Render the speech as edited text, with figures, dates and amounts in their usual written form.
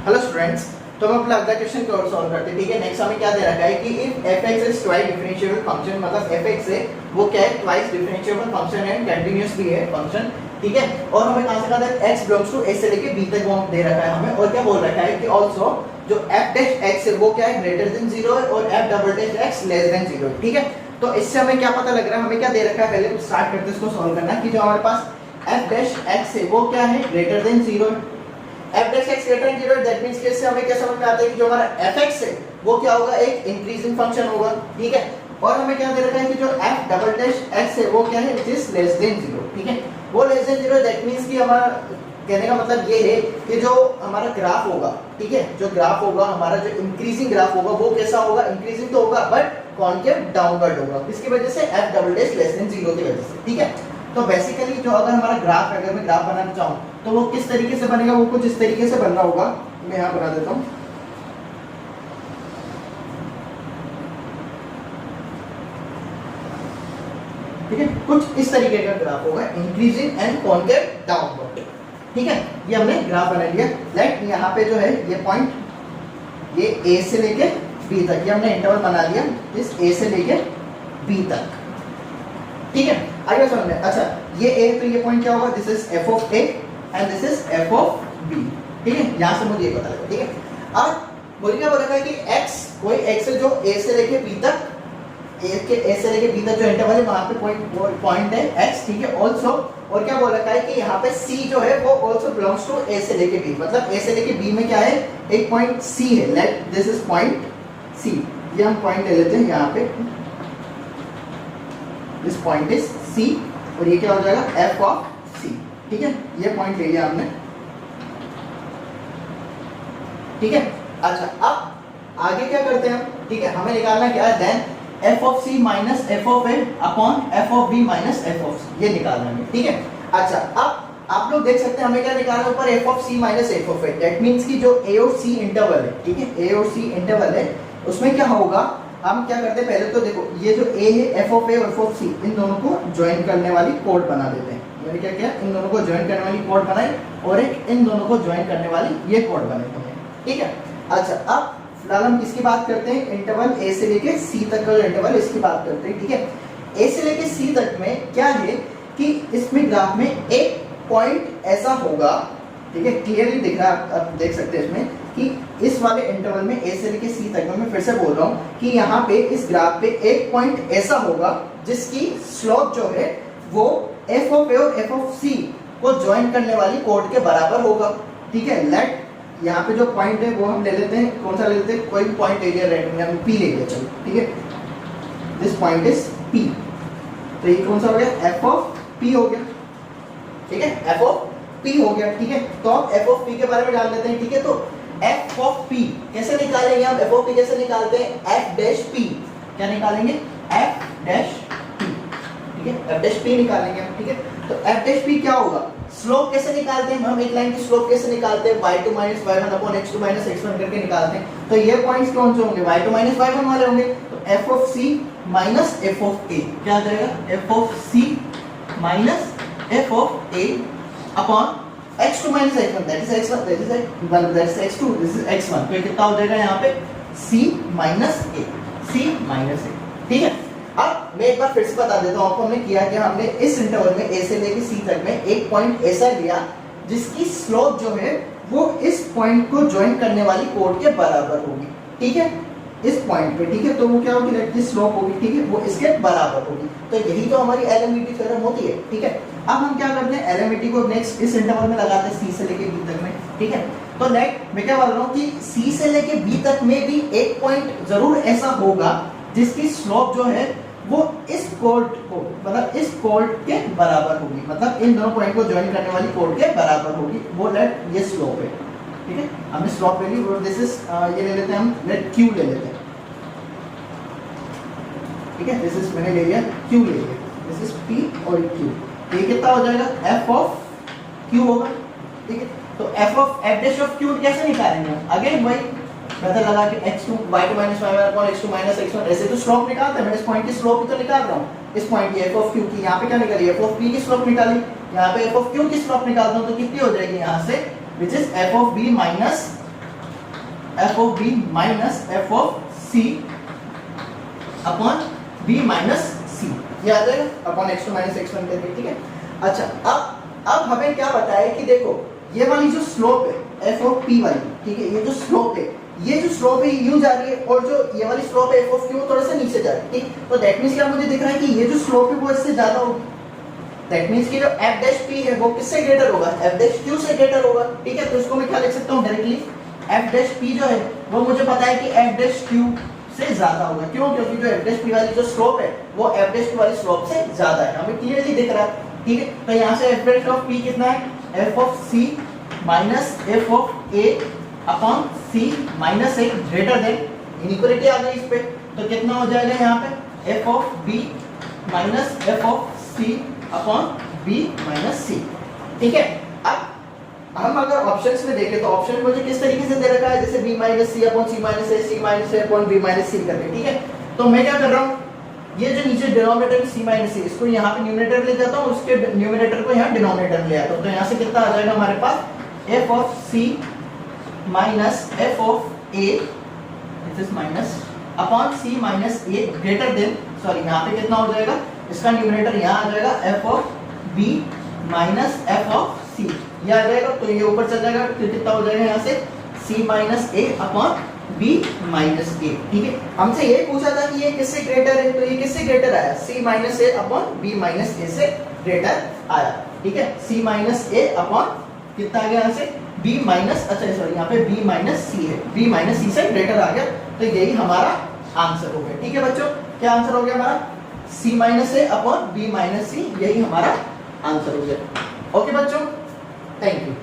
Hello students, तो हम अपना अगला क्वेश्चन को और सॉल्व करते हैं। ठीक है, नेक्स्ट हमें क्या दे रखा है कि if fx is twice differentiable function, मतलब fx है वो क्या है, ट्वाइस डिफरेंशिएबल फंक्शन है, कंटीन्यूअस भी है फंक्शन। ठीक है, और हमें कहां से कहा था x बिलोंग्स टू a से लेके b तक वो दे रखा है हमें, और क्या बोल रखा है कि आल्सो जो f डैश x है वो क्या है, ग्रेटर देन 0 है, और f double dash x less than 0 है। ठीक है, तो इससे हमें क्या पता लग रहा है, हमें क्या दे रखा है, पहले स्टार्ट करते हैं इसको सॉल्व करना कि जो हमारे पास f डैश x है वो क्या है, ग्रेटर देन 0 है। f dash x greater than 0 that means कि इससे हमें क्या समझ में आता है कि जो हमारा fx है वो क्या होगा, एक इंक्रीजिंग फंक्शन होगा। ठीक है, और हमें क्या दे रखा है कि जो f डबल डैश x है वो क्या है, इट इज लेस देन 0। ठीक है, वो लेस देन 0 दैट मींस कि हमारा कहने का मतलब ये है कि जो हमारा ग्राफ होगा, ठीक है, जो ग्राफ होगा हमारा, जो इंक्रीजिंग ग्राफ होगा वो कैसा होगा, इंक्रीजिंग तो होगा बट कॉनकेव डाउनवर्ड होगा। किसकी वजह से, f double dash less than 0 की वजह से। ठीक है, तो बेसिकली जो अगर हमारा ग्राफ है, अगर मैं ग्राफ बनाना चाहूं तो वो किस तरीके से बनेगा, वो कुछ इस तरीके से बन रहा होगा। मैं यहां बना देता हूं। ठीक है, कुछ इस तरीके का ग्राफ होगा, इंक्रीजिंग एंड कॉनकेव डाउनवर्ड। ठीक है, ये हमने ग्राफ बना लिया। लाइक यहाँ पे जो है ये पॉइंट, ये a से लेके b तक, ये हमने इंटरवल बना लिया इस a से लेके b तक। ठीक है, आइए समझ में। अच्छा, ये a तो ये पॉइंट क्या होगा, this is f of a and this is f of b। ठीक है, यहां से मुझे ये पता लगा। ठीक है, अब मुझे क्या बोला है कि x, कोई x है जो a से लेके b तक, a से लेके b तक जो इंटरवल है वहां पे पॉइंट है x। ठीक है, आल्सो, और क्या बोल रखा है कि यहाँ पे c जो है वो आल्सो बिलोंग्स टू a से लेके b, मतलब a से लेके b में क्या है, एक पॉइंट c है। Let this is point c, ये हम पॉइंट ले लेते हैं यहाँ पे, दिस पॉइंट इज c, और ये क्या हो जाएगा, f ऑफ c। ठीक है, ये पॉइंट ले लिया हमने। ठीक है, अच्छा अब आगे क्या करते हैं हम। ठीक है, हमें निकालना क्या है, then f of c minus f of a upon f of b minus f of c, ये निकालना है। ठीक है, अच्छा अब आप लोग देख सकते हैं हमें क्या निकालना है, ऊपर f of c minus f of a, that means कि जो a और c इंटरवल है, ठीक है, a और c इंटरवल है, उसमें क्या होगा, हम क्या करते हैं, पहले तो देखो ये जो a है, f ऑफ a और f ऑफ c, इन दोनों को ज्वाइन करने वाली कोड बना देते हैं। मैंने क्या किया, इन दोनों को ज्वाइन करने वाली कोड बनाई, और एक इन दोनों को ज्वाइन करने वाली ये कोड बनाई हमने। ठीक है, अच्छा अब फिलहाल हम किसकी बात करते हैं, इंटरवल a से लेके c तक का इंटरवल, इसकी बात करते हैं। ठीक है, a से लेके c तक में क्या है कि इसमें ग्राफ में एक पॉइंट ऐसा होगा, ठीक है, क्लियरली दिख रहा है, आप देख सकते हैं इसमें कि इस वाले इंटरवल में a से लेके c तक में, मैं फिर से बोल रहा हूँ कि यहाँ पे इस ग्राफ पे एक पॉइंट ऐसा होगा जिसकी स्लोप जो है वो f ऑफ a और f ऑफ c को ज्वाइन करने वाली कोड के बराबर होगा। ठीक है, लेट यहाँ पे जो पॉइंट है वो हम ले लेते हैं, कौन सा ले लेते हैं, कोई भी पॉइंट एरिया रैंडम, हम p ले लिया, चलो। ठीक है, दिस पॉइंट इज p, तो ये कौन सा हो गया, f ऑफ p हो गया। ठीक है, f ऑफ p हो गया। ठीक है, तो अब f ऑफ p के बारे में जान लेते हैं। ठीक है, तो f ऑफ p कैसे निकालेंगे हम, f ऑफ p कैसे निकालते हैं, f डैश p, क्या निकालेंगे, f डैश p। ठीक है, f डैश p निकालेंगे हम। ठीक है, तो f डैश p क्या होगा, स्लोप कैसे निकालते हैं हम, एक लाइन की स्लोप कैसे निकालते हैं, y2 minus y1 upon x2 minus x1 करके निकालते हैं। तो ये पॉइंट्स कौन से होंगे, y2 माइनस y1 वाले होंगे, तो f of c minus f of a क्या आ जाएगा, f of c minus f of a upon x2 minus x1, that is x1, that is x1, that is x2, this is x1, तो कितना हो जाएगा यहाँ पे, c minus a, c minus a। ठीक है, अब मैं एक बार फिर से बता देता हूं आपको, हमने किया कि हमने इस इंटरवल में a से लेके c तक में एक पॉइंट ऐसा लिया जिसकी स्लोप जो है वो इस पॉइंट को ज्वाइन करने वाली कोड के बराबर होगी। ठीक है, इस पॉइंट पे। ठीक है, तो वो क्या होगी, लेट की स्लोप होगी, ठीक है, वो इसके बराबर होगी। तो यही तो हमारी एलएमवीटी थ्योरम होती है। ठीक है, अब हम क्या करते हैं, एलएमवीटी को नेक्स्ट इस इंटरवल में लगाते हैं c से लेके b तक में। ठीक है, तो नेक्स्ट मैं क्या बोल रहा हूँ कि c से लेके b तक में भी एक पॉइंट जरूर ऐसा होगा जिसकी स्लोप जो है वो इस कोड को, मतलब इस कोड के बराबर होगी, मतलब इन दोनों पॉइंट को ज्वाइन करने वाली कोड के बराबर होगी। वो लेट ये स्लोप है। ठीक है, हमने स्लोप ले ली, और दिस इज ये ले लेते हैं हम, लेट q ले लेते हैं। ठीक है, दिस इज मैंने ले लिया, q ले लिया, दिस इज p और q, ये कितना हो जाएगा, f ऑफ q होगा। ठीक है, तो f डैश ऑफ q कैसे निकालेंगे हम, अगेन वही मेथड लगा के x2 y2 minus y1 upon x2 minus x1, ऐसे तो स्लोप निकालते हैं, मैं इस पॉइंट की स्लोप ही तो निकाल रहा हूँ, इस पॉइंट की f ऑफ q की, यहाँ पे क्या निकाली, f ऑफ p की स्लोप निकाली, यहाँ पे f ऑफ q की स्लोप निकालता हूँ तो कितनी हो जाएगी यहाँ से, which is f of b minus F of B minus F of C upon B minus C, ये आ जाएगा अपॉन x2 माइनस x1 करके, ठीक है। अच्छा अब हमें क्या पता है कि देखो ये वाली जो स्लोप है एफ ऑफ पी वाली, ठीक है, ये जो स्लोप है, ये जो स्लोप है यूं जा रही है और जो ये वाली स्लोप है एफ ऑफ क्यू थोड़ा सा नीचे जा रही है, ठीक। तो दैट मींस क्या मुझे दिख रहा है कि ये जो स्लोप है वो इससे ज्यादा होगी, दैट मींस कि जो एफ डैश पी है वो किससे ग्रेटर होगा, एफ डैश क्यू से ग्रेटर होगा, ठीक है। तो इसको मैं क्या लिख सकता हूं डायरेक्टली, एफ डैश पी जो है वो मुझे पता है कि एफ डैश क्यू से ज्यादा होगा, क्यों, क्योंकि जो एफ डैश पी वाली जो स्लोप है वो एफ डैश क्यू वाली स्लोप से ज्यादा है, हमें क्लियरली दिख रहा है, ठीक है। तो यहां से एफ डैश ऑफ पी कितना है, F of C minus F of A upon C minus A greater than, inequality आ गई इस पे, तो कितना हो जाएगा यहाँ पे F of B minus F of C upon B minus C, ठीक है। अब हम अगर ऑप्शंस में देखें तो ऑप्शन मुझे किस तरीके से दे रखा है, जैसे b माइनस सी अपॉन सी माइनस ए, सी माइनस ए अपॉन बी माइनस सी करके, ठीक है। तो मैं क्या कर रहा हूँ, ये जो नीचे डिनोमिनेटर में सी माइनस सी, इसको यहाँ पे न्यूमरेटर ले जाता हूँ, उसके न्यूमरेटर को यहाँ डिनोमिनेटर में ले आता हूँ, तो यहाँ से कितना आ जाएगा हमारे पास F of C minus F of A, this is minus upon C minus A greater than, sorry यहाँ पे कितना हो जाएगा, इसका न्यूमरेटर यहाँ आ जाएगा F of B minus F of C, ये आ जाएगा, तो ये ऊपर चल जाएगा, फिर कितना हो जाएगा यहाँ से सी माइनस ए अपॉन बी माइनस ए, ठीक है। हमसे ये पूछा था कि ये किससे ग्रेटर है, तो ये किससे ग्रेटर आया, सी माइनस ए अपॉन बी माइनस ए से ग्रेटर आया, ठीक है। सी माइनस ए अपॉन कितना आ गया यहाँ से बी माइनस, अच्छा सॉरी यहाँ पे बी माइनस सी है, बी माइनस सी से ग्रेटर आ गया, तो यही हमारा आंसर हो गया, ठीक है बच्चों। क्या आंसर हो गया हमारा, सी माइनस ए अपॉन बी माइनस सी, यही हमारा आंसर हो गया। ओके बच्चों, थैंक यू।